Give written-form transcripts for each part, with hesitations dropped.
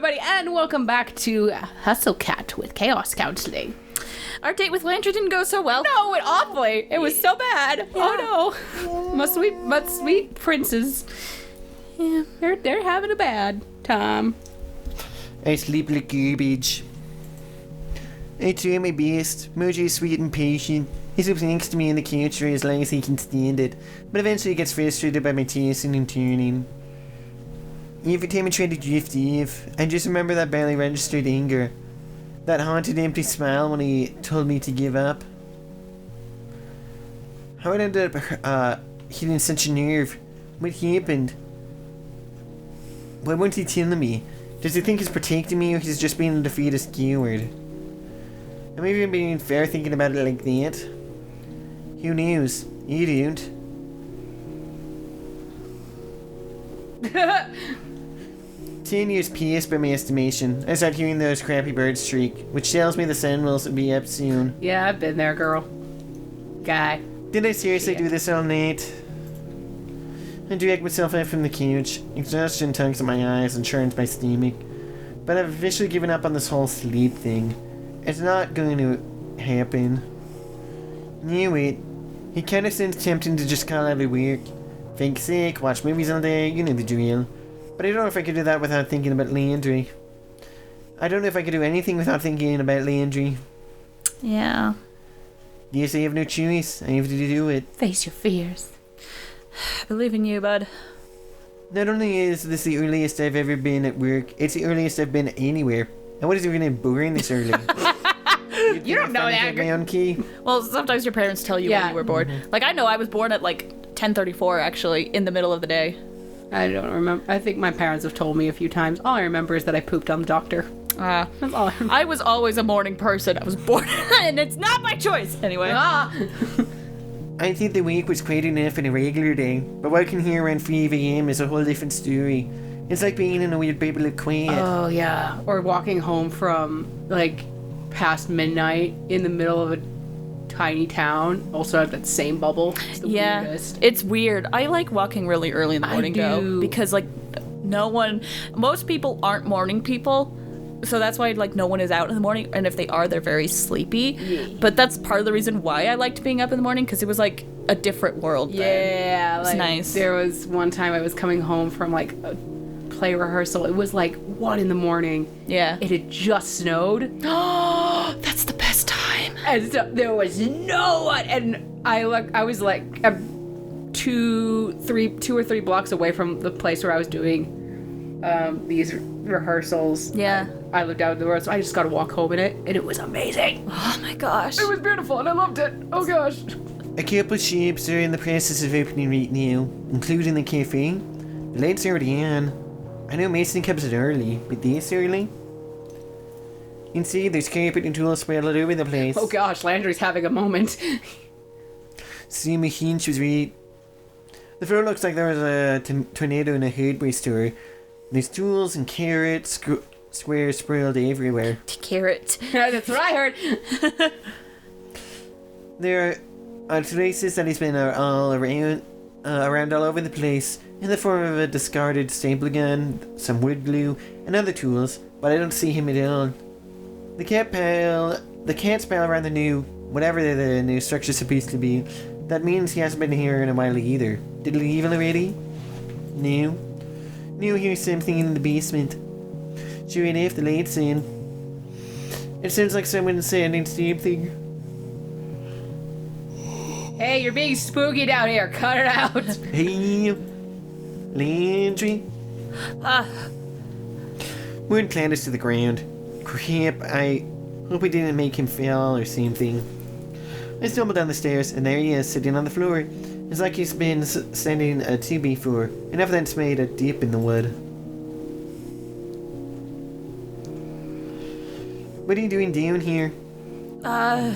everybody, and welcome back to Hustle Cat with Chaos Counseling. Our date with Landry didn't go so well. No, it awfully. It was so bad. Yeah. Oh no, my sweet princes. Yeah, they're having a bad time. I sleep like garbage. I try my best. Mojo is sweet and patient. He sleeps next to me in the couch for as long as he can stand it, but eventually gets frustrated by my tossing and turning. Every time I try to drift off, I just remember that barely registered anger. That haunted empty smile when he told me to give up. How it ended up hitting such a nerve. What happened? Why won't he tell me? Does he think he's protecting me, or he's just being a defeatist coward? Am I even being fair thinking about it like that? Who knows? You don't. 10 years passed by my estimation. I start hearing those crappy birds shriek, which tells me the sun will be up soon. Yeah, I've been there, girl. Guy. Did I seriously do this all night? I drag myself out from the couch. Exhaustion tugs at my eyes and churns my stomach. But I've officially given up on this whole sleep thing. It's not going to happen. No, wait. It kind of seems tempting to just call out of work. Think sick, watch movies all day, you know the drill. But I don't know if I could do that without thinking about Landry. I don't know if I could do anything without thinking about Landry. Yeah. Yes, I have no choice. I have to do it. Face your fears. I believe in you, bud. Not only is this the earliest I've ever been at work, it's the earliest I've been anywhere. And what is even boring this early? You don't know that. My own key. Well, sometimes your parents tell you when you were born. Like, I know I was born at like 10:34, actually, in the middle of the day. I don't remember. I think my parents have told me a few times. All I remember is that I pooped on the doctor. That's all I remember. I was always a morning person. I was born, and it's not my choice. Anyway. I think the week was quite enough in a regular day, but working here around 5 a.m. is a whole different story. It's like being in a weird baby of quiet. Oh, yeah. Or walking home from, like, past midnight in the middle of a tiny town. Also have that same bubble. It's the weirdest. It's weird. I like walking really early in the morning, though, because, like, most people aren't morning people. So that's why, like, no one is out in the morning, and if they are, they're very sleepy. Yeah. But that's part of the reason why I liked being up in the morning, because it was, like, a different world then. Yeah, it's nice. There was one time I was coming home from, like, a play rehearsal. It was, like, 1 in. Yeah. It had just snowed. Oh, that's the best time. And so there was no one, and I was, like, 2 or 3 blocks away from the place where I was doing these rehearsals. Yeah. I lived out in the road, so I just got to walk home in it, and it was amazing. Oh my gosh. It was beautiful, and I loved it. Oh gosh. A couple of shops are in the process of opening right now, including the cafe. The lights are already on. I know Mason comes in early, but this early? You can see there's carpet and tools spread all over the place. Oh gosh, Landry's having a moment. See, my hinge was right. The floor looks like there was a tornado in a hardware store. There's tools and carrots, squares sprawled everywhere. Carrot. That's what I heard. There are traces that he's been all around all over the place, in the form of a discarded staple gun, some wood glue, and other tools, but I don't see him at all. The cat pile around the new, whatever the new structure's supposed to be, that means he hasn't been here in a while either. Did he leave already? No. No, here's something in the basement. Sure enough, the lights in. It sounds like someone's saying something. Hey, you're being spooky down here. Cut it out. Hey, Landry. Moon planted to the ground. Crap, I hope I didn't make him fall or something. I stumbled down the stairs, and there he is, sitting on the floor. It's like he's been standing a 2 before, and evidence made a dip in the wood. What are you doing down here? I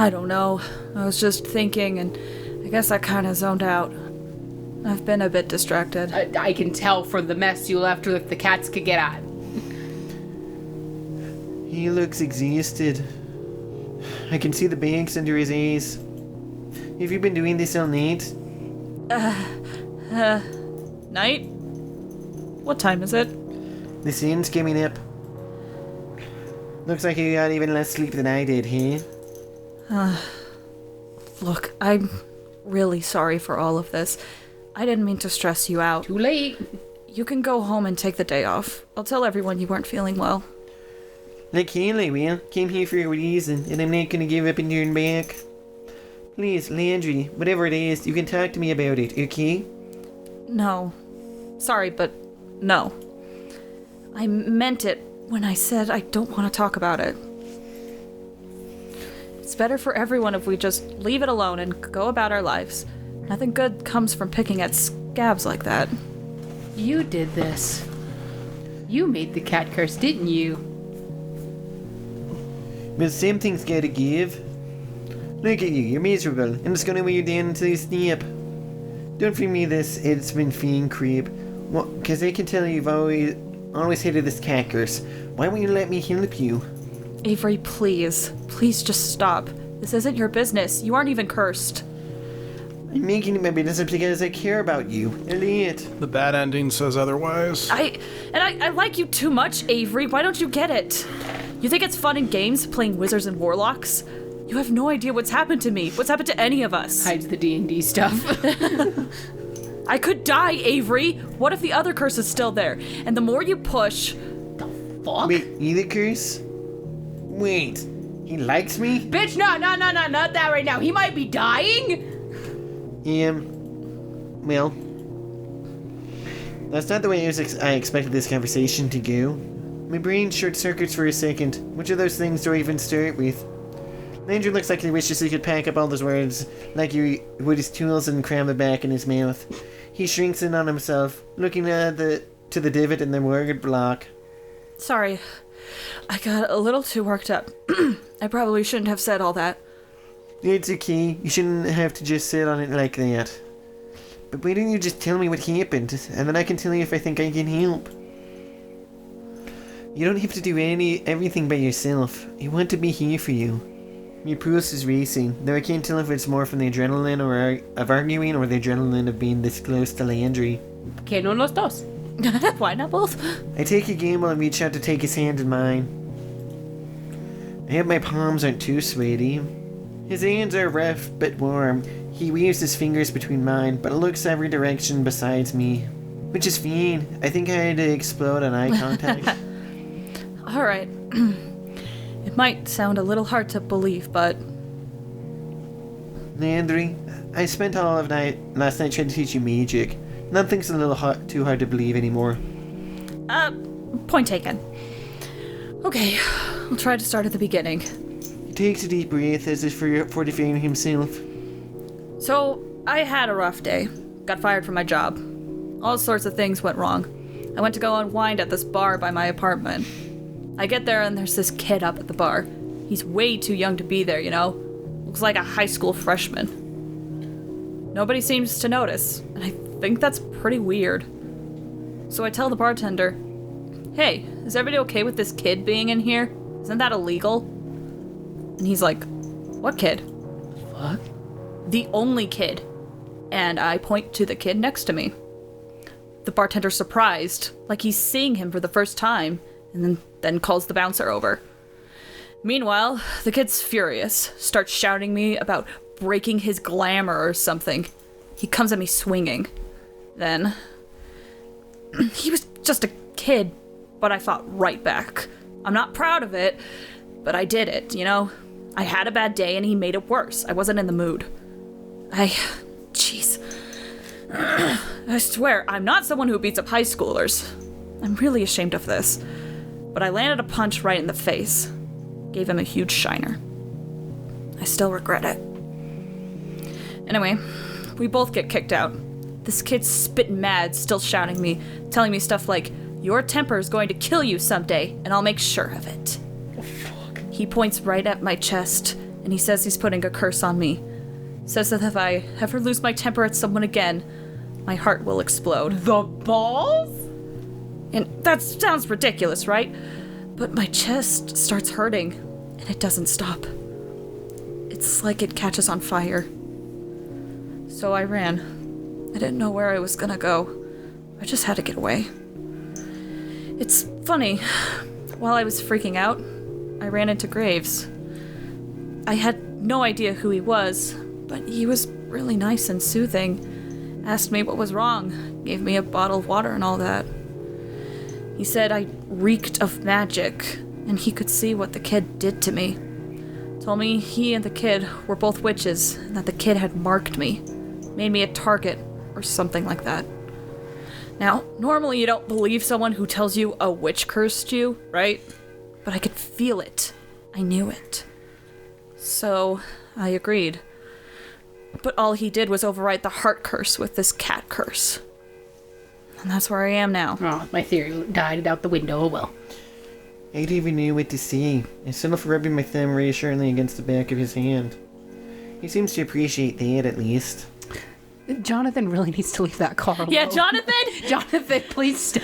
don't know. I was just thinking, and I guess I kind of zoned out. I've been a bit distracted. I can tell from the mess you left with the cats could get on. He looks exhausted. I can see the bags under his eyes. Have you been doing this all night? Night? What time is it? The sun's coming up. Looks like you got even less sleep than I did, huh? Look, I'm really sorry for all of this. I didn't mean to stress you out. Too late. You can go home and take the day off. I'll tell everyone you weren't feeling well. Like hell I will. Came here for a reason, and I'm not gonna give up and turn back. Please, Landry, whatever it is, you can talk to me about it, okay? No. Sorry, but no. I meant it when I said I don't want to talk about it. It's better for everyone if we just leave it alone and go about our lives. Nothing good comes from picking at scabs like that. You did this. You made the cat curse, didn't you? Well, some things gotta give. Look at you, you're miserable, and it's gonna weigh you down until you snap. Don't bring me this, it's been fiend creep. Well, cause I can tell you've always hated this cat curse. Why won't you let me help you? Avery, please. Please just stop. This isn't your business. You aren't even cursed. I'm making it my business because I care about you, Elliot. The bad ending says otherwise. I like you too much, Avery. Why don't you get it? You think it's fun in games playing wizards and warlocks? You have no idea what's happened to me. What's happened to any of us? Hides the D&D stuff. I could die, Avery. What if the other curse is still there? And the more you push... Fuck. Wait, you the curse? Wait, he likes me? Bitch, no, not that right now. He might be dying. Well, that's not the way I expected this conversation to go. My brain short circuits for a second. Which of those things do I even start with? Landry looks like he wishes he could pack up all those words like he would his tools and cram them back in his mouth. He shrinks in on himself, looking to the divot in the word block. Sorry, I got a little too worked up. I probably shouldn't have said all that. It's okay. You shouldn't have to just sit on it like that. But why don't you just tell me what happened, and then I can tell you if I think I can help. You don't have to do everything by yourself. I want to be here for you. Your pulse is racing, though I can't tell if it's more from the adrenaline of arguing or the adrenaline of being this close to Landry. Que no los dos. Why not both? I take a gamble and reach out to take his hand in mine. I hope my palms aren't too sweaty. His hands are rough but warm. He weaves his fingers between mine, but looks every direction besides me. Which is fine. I think I had to explode on eye contact. Alright. It might sound a little hard to believe, but... Landry, I spent all of last night trying to teach you magic. Nothing's a little too hard to believe anymore. Point taken. Okay, I'll try to start at the beginning. He takes a deep breath as if fortifying himself. So, I had a rough day. Got fired from my job. All sorts of things went wrong. I went to go unwind at this bar by my apartment. I get there and there's this kid up at the bar. He's way too young to be there, you know? Looks like a high school freshman. Nobody seems to notice, and I think that's pretty weird. So I tell the bartender, "Hey, is everybody okay with this kid being in here? Isn't that illegal?" And he's like, "What kid?" Fuck. "The only kid." And I point to the kid next to me. The bartender's surprised, like he's seeing him for the first time, and then calls the bouncer over. Meanwhile, the kid's furious, starts shouting me about breaking his glamour or something. He comes at me swinging. Then, he was just a kid, but I fought right back. I'm not proud of it, but I did it, you know? I had a bad day and he made it worse. I wasn't in the mood. Jeez. I swear, I'm not someone who beats up high schoolers. I'm really ashamed of this. But I landed a punch right in the face. Gave him a huge shiner. I still regret it. Anyway, we both get kicked out. This kid's spitting mad, still shouting me, telling me stuff like, "Your temper is going to kill you someday, and I'll make sure of it." He points right at my chest, and he says he's putting a curse on me. Says that if I ever lose my temper at someone again, my heart will explode. The balls? And that sounds ridiculous, right? But my chest starts hurting, and it doesn't stop. It's like it catches on fire. So I ran. I didn't know where I was gonna go. I just had to get away. It's funny. While I was freaking out, I ran into Graves. I had no idea who he was, but he was really nice and soothing. Asked me what was wrong, gave me a bottle of water and all that. He said I reeked of magic, and he could see what the kid did to me. Told me he and the kid were both witches, and that the kid had marked me, made me a target, or something like that. Now, normally you don't believe someone who tells you a witch cursed you, right? But I could feel it. I knew it. So, I agreed. But all he did was overwrite the heart curse with this cat curse. And that's where I am now. Oh, my theory died out the window. Oh well. I don't even know what to say. I settled for rubbing my thumb reassuringly against the back of his hand. He seems to appreciate that, at least. Jonathan really needs to leave that car alone. Yeah, Jonathan! Jonathan, please stop.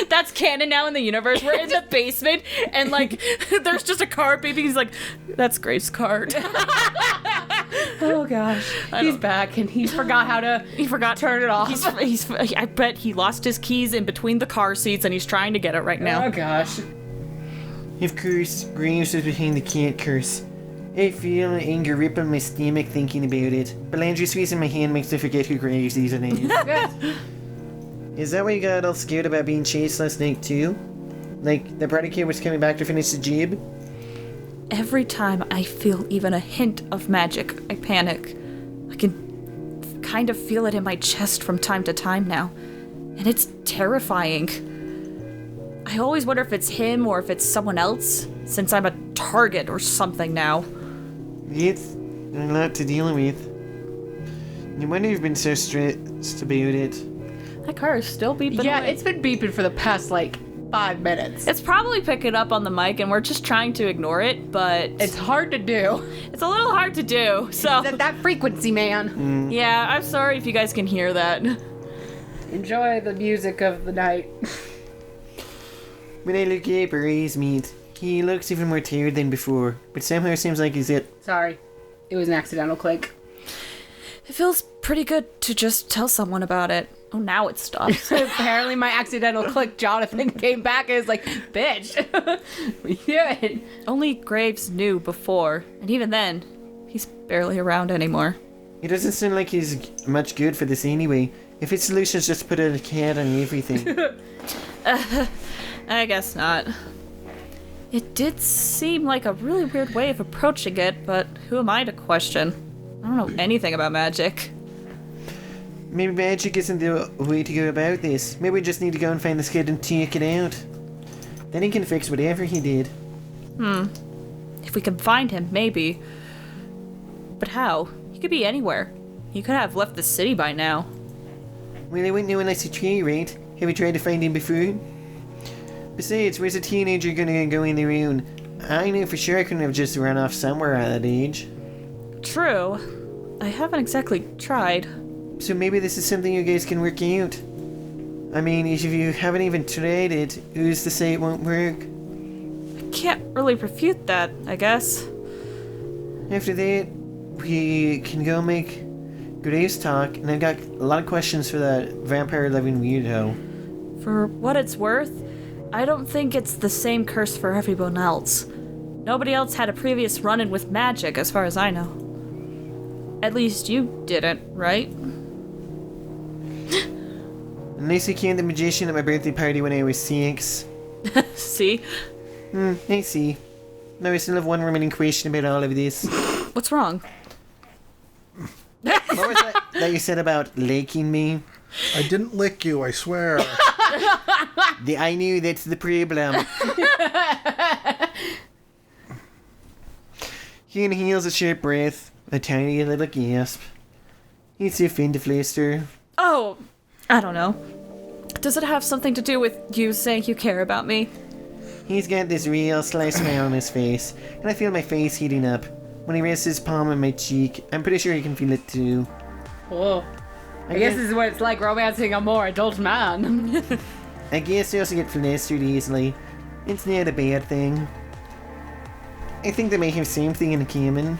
That's canon now in the universe. We're in the basement, and, like, there's just a car beeping. He's like, that's Grace's card. Oh, gosh. He's back, and he forgot how to turn it off. I bet he lost his keys in between the car seats, and he's trying to get it right now. Oh, gosh. Of course, Graves was behind the cat curse. I feel anger rip on my stomach thinking about it. Belandry squeezing my hand makes me forget who Graves is and is. Is that why you got all scared about being chased last night too? Like, the Predicate was coming back to finish the job? Every time I feel even a hint of magic, I panic. I can kind of feel it in my chest from time to time now. And it's terrifying. I always wonder if it's him or if it's someone else, since I'm a target or something now. It's a lot to deal with. No wonder you've been so stressed about it. That car is still beeping Yeah, away. it's been beeping for the past, 5 minutes. It's probably picking up on the mic, and we're just trying to ignore it, but It's hard to do. it's a little hard to do, so... That frequency, man. Yeah, I'm sorry if you guys can hear that. Enjoy the music of the night. When I look up Ray's meet, he looks even more tired than before, but somehow seems like he's it. Sorry. It was an accidental click. It feels pretty good to just tell someone about it. Oh, now it stops. Apparently my accidental click, Jonathan came back and was like, bitch. What you doing? Only Graves knew before, and even then, he's barely around anymore. It doesn't seem like he's much good for this anyway. If his solution is just to put a cat on everything. I guess not. It did seem like a really weird way of approaching it, but who am I to question? I don't know anything about magic. Maybe magic isn't the way to go about this. Maybe we just need to go and find this kid and take it out. Then he can fix whatever he did. If we can find him, maybe. But how? He could be anywhere. He could have left the city by now. Well, I wouldn't know unless you try, right? Have you tried to find him before? Besides, where's a teenager gonna go in their own? I know for sure I couldn't have just run off somewhere at that age. True. I haven't exactly tried. So maybe this is something you guys can work out. I mean, if you haven't even tried it, who's to say it won't work? I can't really refute that, I guess. After that, we can go make Graves talk, and I've got a lot of questions for that vampire-loving weirdo. For what it's worth, I don't think it's the same curse for everyone else. Nobody else had a previous run-in with magic, as far as I know. At least you didn't, right? Unless you count the magician at my birthday party when I was 6. See? I see. Now I still have one remaining question about all of this. What's wrong? What was that you said about liking me? I didn't lick you, I swear. I knew that's the problem. He inhales a short breath, a tiny little gasp. He's so fin to flister. Oh, I don't know. Does it have something to do with you saying you care about me? He's got this real sly smile on his face, and I feel my face heating up. When he rests his palm on my cheek, I'm pretty sure he can feel it too. Whoa. I guess this is what it's like romancing a more adult man. I guess I also get flustered easily. It's not a bad thing. I think they may have something in common.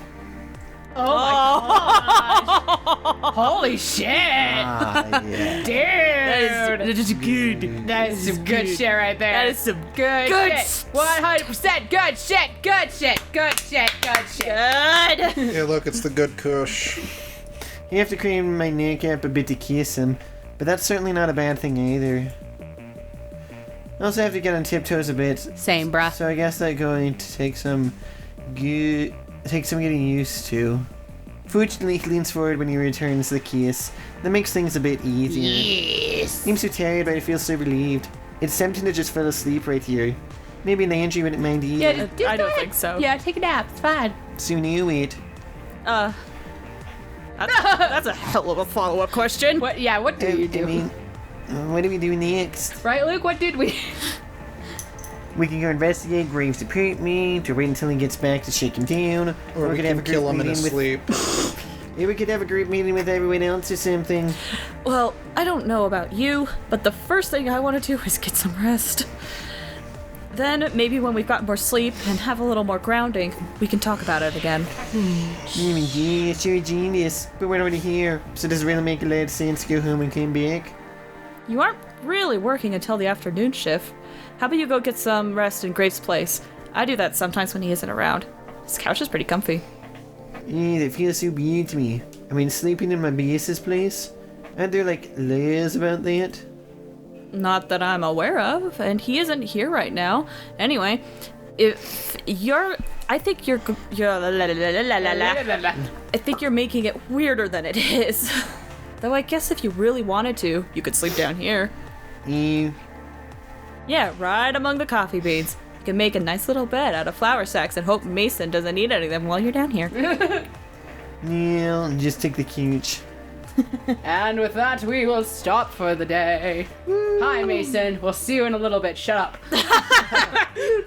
Oh my gosh. Holy shit. Ah, yeah. Dude. That is good. That is some good shit right there. That is some good good shit. 100% good shit. Good shit. Good shit. Good shit. good. Yeah, look, it's the good kush. You have to crane my neck up a bit to kiss him, but that's certainly not a bad thing either. I also have to get on tiptoes a bit, Same, bruh. so I guess that's going to take some getting used to. Fortunately, he leans forward when he returns the kiss. That makes things a bit easier. Yes. Seems so tired, but I feel so relieved. It's tempting to just fall asleep right here. Maybe Landry wouldn't mind either. Yeah, dude, I go don't ahead. think so. Yeah, take a nap. It's fine. Soon you wait. That's a hell of a follow-up question. What? Yeah. What do you do? I mean, what do we do next? Right, Luke? What did we? We can go investigate Graves' apartment, or wait until he gets back to shake him down, Or we could can kill him in his sleep. Yeah, we could have a group meeting with everyone else or something. Well, I don't know about you, but the first thing I want to do is get some rest. Then, maybe when we've got more sleep and have a little more grounding, we can talk about it again. Yes, you're a genius, but we're already here, so does it really make a lot of sense to go home and come back? You aren't really working until the afternoon shift. How about you go get some rest in Graves' place? I do that sometimes when he isn't around. His couch is pretty comfy. Yeah, that feels so weird to me. I mean, sleeping in my bass's place? Aren't there, like, laws about that? Not that I'm aware of, and he isn't here right now. Anyway, if you're... I think you're I think you're making it weirder than it is. Though I guess if you really wanted to, you could sleep down here. Yeah, right among the coffee beans. You can make a nice little bed out of flour sacks and hope Mason doesn't eat any of them while you're down here. Yeah, I'll just take the couch. And with that, we will stop for the day. Hi, Mason. We'll see you in a little bit. Shut up.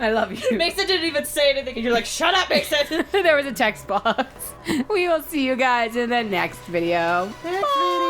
I love you. Mason didn't even say anything, and you're like, shut up, Mason! There was a text box. We will see you guys in the next video. Next video!